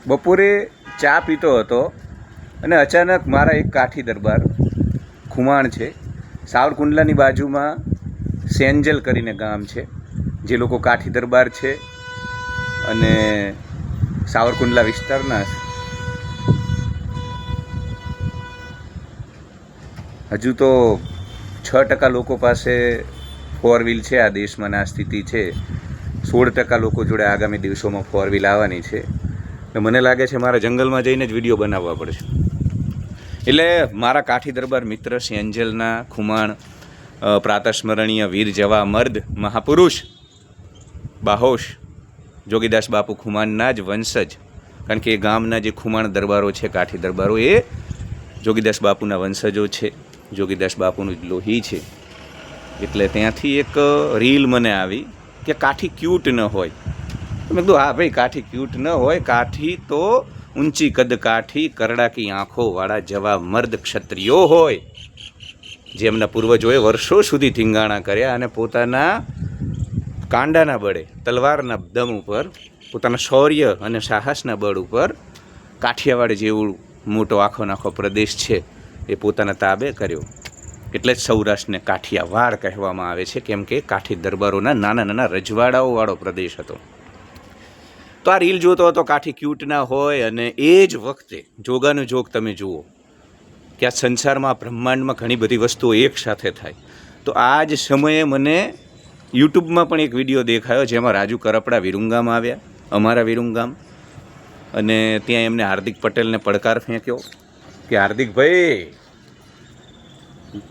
બપોરે ચા પીતો હતો અને અચાનક મારા એક કાઠી દરબાર ખુમાણ છે, સાવરકુંડલાની બાજુમાં સેંજલ કરીને ગામ છે, જે લોકો કાઠી દરબાર છે અને સાવરકુંડલા વિસ્તારના હજુ તો 6% લોકો પાસે 4 વ્હીલ છે. આ દેશમાં આ સ્થિતિ છે. 16% લોકો જોડે આગામી દિવસોમાં 4 વ્હીલ આવવાની છે. મને લાગે છે મારા જંગલમાં જઈને જ વિડીયો બનાવવા પડશે. એટલે મારા કાઠી દરબાર મિત્ર સેંજલના ખુમાણ, પ્રાતસ્મરણીય વીર જવા મર્દ મહાપુરુષ બાહોશ જોગીદાસ બાપુ ખુમાણના જ વંશજ, કારણ કે એ ગામના જે ખુમાણ દરબારો છે, કાઠી દરબારો, એ જોગીદાસ બાપુના વંશજો છે, જોગીદાસ બાપુનું જ લોહી છે. એટલે ત્યાંથી એક રીલ મને આવી કે કાઠી ક્યુટ ન હોય. મેં કીધું હા ભાઈ, કાઠી ક્યુટ ન હોય, કાઠી તો ઊંચી કદ કાઠી, કરડાકી આંખોવાળા જવા મર્દ ક્ષત્રિયો હોય, જેમના પૂર્વજોએ વર્ષો સુધી ધીંગાણા કર્યા અને પોતાના કાંડાના બળે, તલવારના દમ ઉપર, પોતાના શૌર્ય અને સાહસના બળ ઉપર કાઠિયાવાડ જેવું મોટો આખો પ્રદેશ છે એ પોતાના તાબે કર્યો. એટલે જ સૌરાષ્ટ્રને કાઠિયાવાડ કહેવામાં આવે છે, કેમ કે કાઠી દરબારોના નાના નાના રજવાડાઓવાળો પ્રદેશ હતો. તો આ રીલ જોતો હતો, કાઠી ક્યુટ ના હોય, અને એ જ વખતે જોગાનું જોગ તમે જુઓ કે આ સંસારમાં, બ્રહ્માંડમાં ઘણી બધી વસ્તુઓ એક સાથે થાય. તો આ જ સમયે મને યુટ્યુબમાં પણ એક વિડીયો દેખાયો, જેમાં રાજુ કરપડા વિરુંગામ આવ્યા, અમારા વિરુંગામ, અને ત્યાં એમને હાર્દિક પટેલને પડકાર ફેંક્યો કે હાર્દિકભાઈ,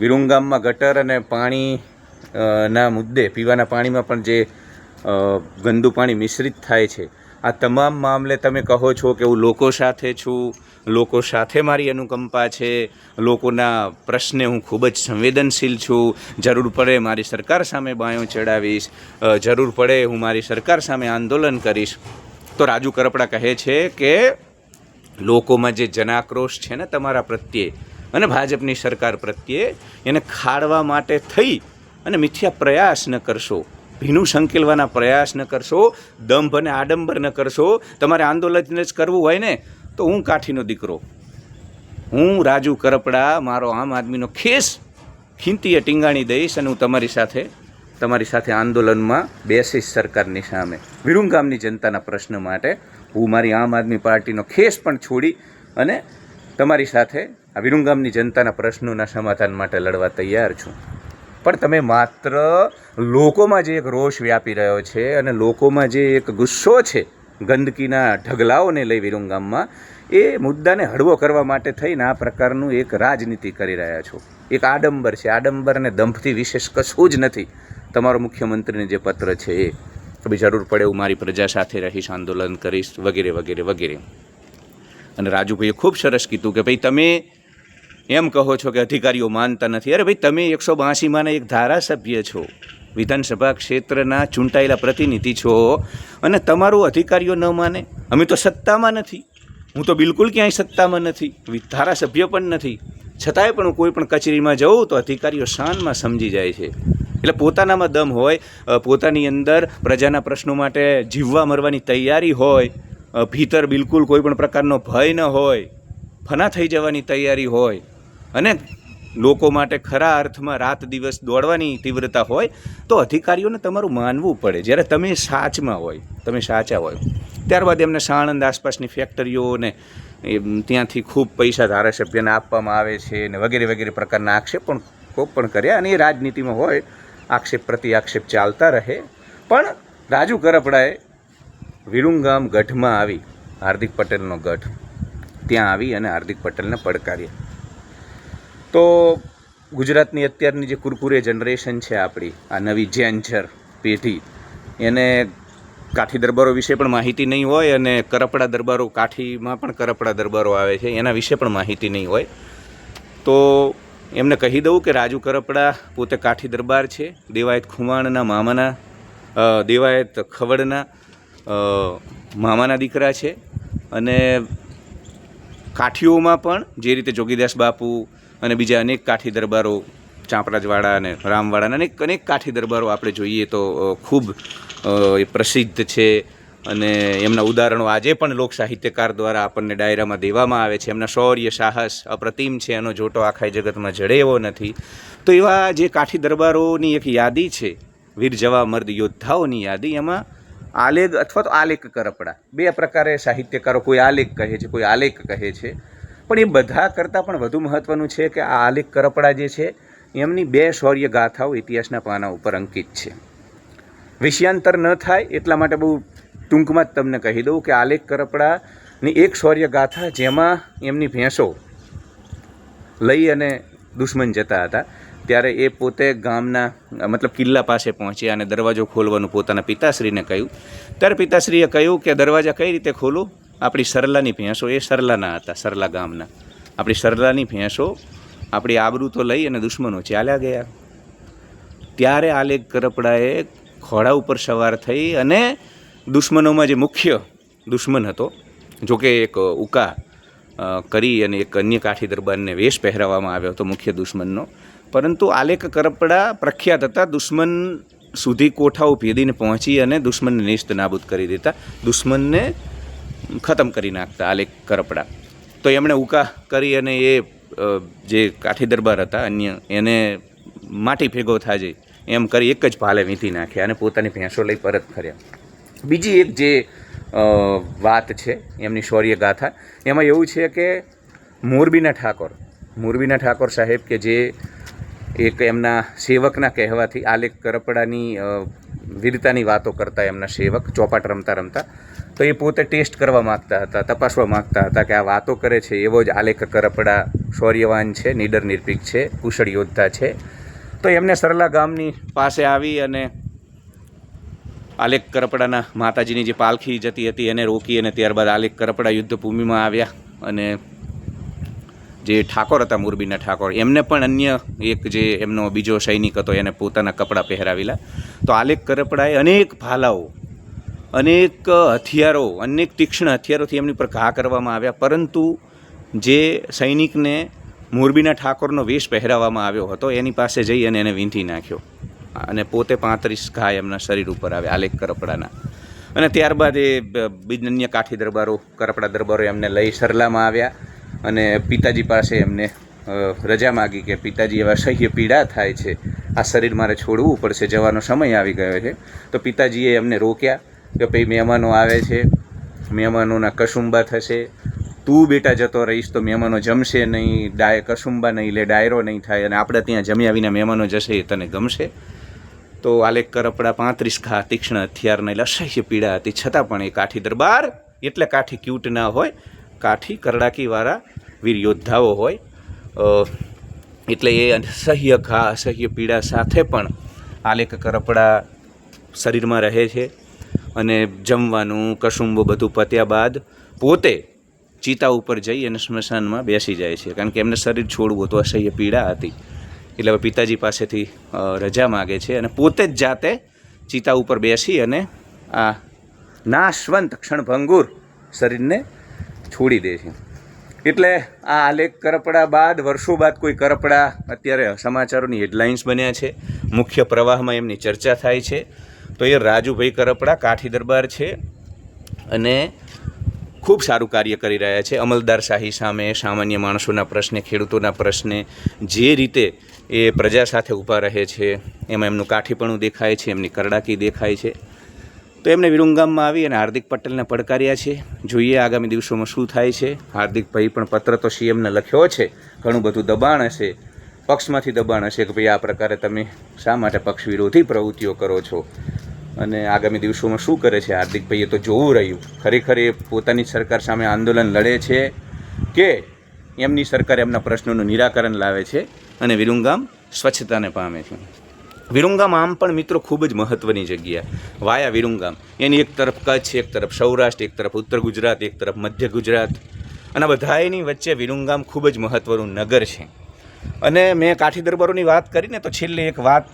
વિરુંગામમાં ગટર અને પાણી ના મુદ્દે, પીવાના પાણીમાં પણ જે ગંદુ પાણી મિશ્રિત થાય છે, આ તમામ મામલે તમે કહો છો કે હું લોકો સાથે છું, લોકો સાથે મારી અનુકંપા છે, લોકોના પ્રશ્ને હું ખૂબ જ સંવેદનશીલ છું, જરૂર પડે મારી સરકાર સામે બાયો ચડાવીશ, જરૂર પડે હું મારી સરકાર સામે આંદોલન કરીશ. તો રાજુ કરપડા કહે છે કે લોકોમાં જે જનાક્રોશ છે ને તમારા પ્રત્યે અને ભાજપની સરકાર પ્રત્યે, એને ખાળવા માટે થઈ અને મિથ્યા પ્રયાસ ન કરશો, ભીનું સંકેલવાના પ્રયાસ ન કરશો, દંભ અને આડંબર ન કરશો. તમારે આંદોલન જ કરવું હોય ને તો હું કાઠીનો દીકરો, હું રાજુ કરપડા, મારો આમ આદમીનો ખેસ ખીંતીએ ટીંગાણી દઈશ અને હું તમારી સાથે આંદોલનમાં બેસીશ સરકારની સામે. વિરુંગામની જનતાના પ્રશ્ન માટે હું મારી આમ આદમી પાર્ટીનો ખેસ પણ છોડી અને તમારી સાથે આ વિરુંગામની જનતાના પ્રશ્નોના સમાધાન માટે લડવા તૈયાર છું. પણ તમે માત્ર લોકોમાં જે એક રોષ વ્યાપી રહ્યો છે અને લોકોમાં જે એક ગુસ્સો છે ગંદકીના ઢગલાઓને લઈ વિરુંગામમાં, એ મુદ્દાને હળવો કરવા માટે થઈને આ પ્રકારનું એક રાજનીતિ કરી રહ્યા છો. એક આડંબર છે, આડંબર અને દંભથી વિશેષ કશું જ નથી. તમારો મુખ્યમંત્રીને જે પત્ર છે એ કભી જરૂર પડે હું મારી પ્રજા સાથે રહીશ, આંદોલન કરીશ, વગેરે વગેરે વગેરે. અને રાજુભાઈએ ખૂબ સરસ કીધું કે ભાઈ, તમે એમ કહો છો કે અધિકારીઓ માનતા નથી. અરે ભાઈ, તમે 182માં એક ધારાસભ્ય છો, વિધાનસભા ક્ષેત્રના ચૂંટાયેલા પ્રતિનિધિ છો, અને તમારું અધિકારીઓ ન માને? અમે તો સત્તામાં નથી, હું તો બિલકુલ ક્યાંય સત્તામાં નથી, ધારાસભ્ય પણ નથી, છતાંય પણ હું કોઈ પણ કચેરીમાં જાઉં તો અધિકારીઓ શાનમાં સમજી જાય છે. એટલે પોતાનામાં દમ હોય, પોતાની અંદર પ્રજાના પ્રશ્નો માટે જીવવા મરવાની તૈયારી હોય, ભીતર બિલકુલ કોઈ પણ પ્રકારનો ભય ન હોય, ફના થઈ જવાની તૈયારી હોય, અને લોકો માટે ખરા અર્થમાં રાત દિવસ દોડવાની તીવ્રતા હોય, તો અધિકારીઓને તમારું માનવું પડે. જ્યારે તમે સાચમાં હોય, તમે સાચા હોય, ત્યારબાદ એમને સાણંદ આસપાસની ફેક્ટરીઓને ત્યાંથી ખૂબ પૈસા ધારાસભ્યને આપવામાં આવે છે ને વગેરે વગેરે પ્રકારના આક્ષેપ પણ કર્યા, અને એ રાજનીતિમાં હોય, આક્ષેપ પ્રતિ આક્ષેપ ચાલતા રહે. પણ રાજુ કરપડાએ વિરુંગામ ગઢમાં આવી, હાર્દિક પટેલનો ગઢ, ત્યાં આવી અને હાર્દિક પટેલને પડકાર્યા. તો ગુજરાતની અત્યારની જે કુરકુરે જનરેશન છે આપણી, આ નવી જેન્જર પેઢી, એને કાઠી દરબારો વિશે પણ માહિતી નહીં હોય, અને કરપડા દરબારો, કાઠીમાં પણ કરપડા દરબારો આવે છે, એના વિશે પણ માહિતી નહીં હોય. તો એમને કહી દઉં કે રાજુ કરપડા પોતે કાઠી દરબાર છે, દેવાયત ખુમાણના મામાના, દેવાયત ખવડના મામાના દીકરા છે. અને કાઠીઓમાં પણ જે રીતે જોગીદાસ બાપુ અને બીજા અનેક કાઠી દરબારો, ચાંપરાજવાડા અને રામવાડાના અનેક કાઠી દરબારો આપણે જોઈએ તો ખૂબ પ્રસિદ્ધ છે. અને એમના ઉદાહરણો આજે પણ લોક સાહિત્યકાર દ્વારા આપણને ડાયરામાં દેવામાં આવે છે. એમના શૌર્ય સાહસ અપ્રતિમ છે, એનો જોટો આખા જગતમાં જડે એવો નથી. તો એવા જે કાઠી દરબારોની એક યાદી છે, વીર જવા મર્દ યોદ્ધાઓની યાદી, એમાં આલેખ અથવા તો આલેખ કરપડા બે પ્રકારે સાહિત્યકારો, કોઈ આલેખ કહે છે, કોઈ આલેખ કહે છે. પણ એ બધા કરતાં પણ વધુ મહત્ત્વનું છે કે આ આલેખ કરપડા જે છે એમની બે શૌર્ય ગાથાઓ ઇતિહાસના પાના ઉપર અંકિત છે. વિષયાંતર ન થાય એટલા માટે બહુ ટૂંકમાં જ તમને કહી દઉં કે આલેખ કરપડાની એક શૌર્ય ગાથા, જેમાં એમની ભેંસો લઈ અને દુશ્મન જતા હતા, ત્યારે એ પોતે ગામના મતલબ કિલ્લા પાસે પહોંચ્યા અને દરવાજો ખોલવાનું પોતાના પિતાશ્રીને કહ્યું. ત્યારે પિતાશ્રીએ કહ્યું કે દરવાજા કઈ રીતે ખોલું? આપણી સરલાની ભેંસો, એ સરલાના હતા, સરલા ગામના, આપણી સરલાની ભેંસો આપણી આબરૂ તો લઈ અને દુશ્મનો ચાલ્યા ગયા. ત્યારે આલેખ કરપડાએ ઘોડા ઉપર સવાર થઈ અને દુશ્મનોમાં જે મુખ્ય દુશ્મન હતો, જોકે એક ઉકા કરી અને એક અન્ય કાઠી દરબારને વેશ પહેરાવવામાં આવ્યો હતો મુખ્ય દુશ્મનનો, પરંતુ આલેખ કરપડા પ્રખ્યાત હતા દુશ્મન સુધી કોઠાઓ ભેદીને પહોંચી અને દુશ્મનને નિસ્ત નાબૂદ કરી દેતા, દુશ્મનને ખતમ કરી નાખતા આલેખ કરપડા. તો એમણે ઉકા કરી અને એ જે કાઠી દરબાર હતા અન્ય, એને માટી ભેગો થાજે એમ કરી એક જ ભાલે વીંધી નાખ્યા અને પોતાની ભેંસો લઈ પરત ફર્યા. બીજી એક જે વાત છે એમની શૌર્ય ગાથા, એમાં એવું છે કે મોરબીના ઠાકોર સાહેબ કે જે એક એમના સેવકના કહેવાથી આલેખ કરપડાની વીરતાની વાતો કરતા, એમના સેવક ચોપાટ રમતા રમતા, તો એ પોતે ટેસ્ટ કરવા માગતા હતા, તપાસવા માગતા હતા કે આ વાતો કરે છે એવો જ આલેખ કરપડા શૌર્યવાન છે, નીડર નિર્ભીક છે, કુશળ યોદ્ધા છે. તો એમને સરલા ગામની પાસે આવી અને આલેખ કરપડાના માતાજીની જે પાલખી જતી હતી એને રોકી અને ત્યારબાદ આલેખ કરપડા યુદ્ધભૂમિમાં આવ્યા અને જે ઠાકોર હતા મોરબીના ઠાકોર, એમને પણ અન્ય એક જે એમનો બીજો સૈનિક હતો એને પોતાના કપડાં પહેરાવેલા. તો આલેખ કરપડાએ અનેક ભાલાઓ, અનેક હથિયારો, અનેક તીક્ષ્ણ હથિયારોથી એમની પર ઘા કરવામાં આવ્યા, પરંતુ જે સૈનિકને મોરબીના ઠાકોરનો વેશ પહેરાવવામાં આવ્યો હતો એની પાસે જઈ અને એને વીંધી નાખ્યો અને પોતે 35 ઘા એમના શરીર ઉપર આવે આલેખ કરપડાના. અને ત્યારબાદ એ અન્ય કાઠી દરબારો, કરપડા દરબારો એમને લઈ સરલામાં આવ્યા અને પિતાજી પાસે એમને રજા માગી કે પિતાજી એવા સહ્ય પીડા થાય છે, આ શરીર મારે છોડવું પડશે, જવાનો સમય આવી ગયો છે. તો પિતાજીએ એમને રોક્યા કે ભાઈ મહેમાનો આવે છે, મહેમાનોના કસુંબા થશે, તું બેટા જતો રહીશ તો મહેમાનો જમશે નહીં, કસુંબા નહીં લે, ડાયરો નહીં થાય, અને આપણે ત્યાં જમ્યા વિના મહેમાનો જશે એ તને ગમશે? તો આલેખ કરપડા 35 ઘા તીક્ષ્ણ હથિયારને એટલે અસહ્ય પીડા હતી, છતાં પણ એ કાઠી દરબાર એટલે કાઠી ક્યુટ ના હોય, કાઠી કરડાકીવાળા વીર યોદ્ધાઓ હોય, એટલે એ અસહ્ય ઘા, અસહ્ય પીડા સાથે પણ આલેખ કરપડા શરીરમાં રહે છે અને જમવાનું કસુંબો બધું પત્યા બાદ પોતે ચિતા ઉપર જઈ અને સ્મશાનમાં બેસી જાય છે, કારણ કે એમને શરીર છોડવું તો અસહ્ય પીડા હતી. એટલે હવે પિતાજી પાસેથી રજા માગે છે અને પોતે જ જાતે ચિતા ઉપર બેસી અને આ નાશવંત ક્ષણભંગુર શરીરને છોડી દે છે. એટલે આ આલેખ કરપડા બાદ વર્ષો બાદ કોઈ કરપડા અત્યારે સમાચારોની હેડલાઇન્સ બન્યા છે, મુખ્ય પ્રવાહમાં એમની ચર્ચા થાય છે. તો એ રાજુભાઈ કરપડા કાઠી દરબાર છે અને ખૂબ સારું કાર્ય કરી રહ્યા છે. અમલદારશાહી સામે, સામાન્ય માણસોના પ્રશ્ને, ખેડૂતોના પ્રશ્ને જે રીતે એ પ્રજા સાથે ઊભા રહે છે એમાં એમનું કાઠીપણું દેખાય છે, એમની કરડાકી દેખાય છે. તો એમને વિરુંગામમાં આવી અને હાર્દિક પટેલને પડકાર્યા છે. જોઈએ આગામી દિવસોમાં શું થાય છે. હાર્દિકભાઈ પણ પત્ર તો સીએમને લખ્યો છે, ઘણું બધું દબાણ હશે, પક્ષમાંથી દબાણ હશે કે ભાઈ આ પ્રકારે તમે શા માટે પક્ષ વિરોધી પ્રવૃત્તિઓ કરો છો, અને આગામી દિવસોમાં શું કરે છે હાર્દિકભાઈએ તો જોવું રહ્યું. ખરેખર એ પોતાની સરકાર સામે આંદોલન લડે છે કે એમની સરકાર એમના પ્રશ્નોનું નિરાકરણ લાવે છે અને વિરુંગામ સ્વચ્છતાને પામે છે. વિરુંગામ આમ પણ મિત્રો ખૂબ જ મહત્ત્વની જગ્યા, વાયા વિરુંગામ, એની એક તરફ કચ્છ, એક તરફ સૌરાષ્ટ્ર, એક તરફ ઉત્તર ગુજરાત, એક તરફ મધ્ય ગુજરાત, અને બધાની વચ્ચે વિરુંગામ ખૂબ જ મહત્ત્વનું નગર છે. અને મેં કાઠી દરબારોની વાત કરીને તો છેલ્લે એક વાત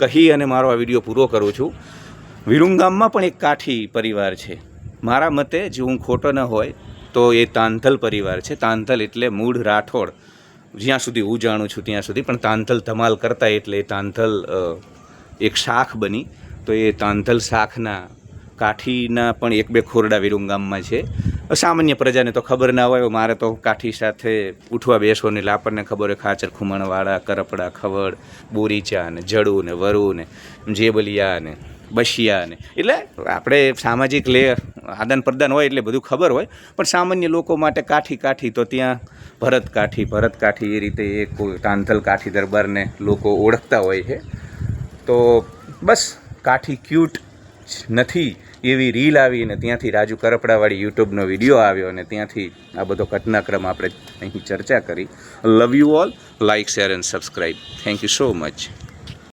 કહી અને મારો આ વિડીયો પૂરો કરું છું. વિરુંગામમાં પણ એક કાઠી પરિવાર છે. મારા મતે જો હું ખોટો ન હોય તો એ તાંધલ પરિવાર છે. તાંધલ એટલે મૂળ રાઠોડ, જ્યાં સુધી હું જાણું છું ત્યાં સુધી, પણ તાંધલ ધમાલ કરતા એટલે એ તાંધલ એક શાખ બની. તો એ તાંધલ શાખના કાઠીના પણ 1-2 ખોરડા વિરમગામમાં છે. સામાન્ય પ્રજાને તો ખબર ના હોય. મારે તો કાઠી સાથે ઉઠવા બેસવાની, એટલે આપણને ખબર હોય ખાચર ખુમણવાળા, કરપડા, ખવડ, બોરીચા ને જડું ને વરુ ને જેબલિયા ને બશિયા ને, એટલે આપણે સામાજિક આદાન પ્રદાન હોય એટલે બધું ખબર હોય. પણ સામાન્ય લોકો માટે કાઠી તો ત્યાં ભરત કાઠી એ રીતે એક તાંધલ કાઠી દરબારને લોકો ઓળખતા હોય છે. તો બસ કાઠી ક્યુટ નથી એવી રીલ આવી, અને ત્યાંથી રાજુ કરપડાવાળી યુટ્યુબનો વિડીયો આવ્યો, અને ત્યાંથી આ બધો ઘટનાક્રમ આપણે અહીં ચર્ચા કરી. Love you all. Like, share and subscribe. Thank you so much.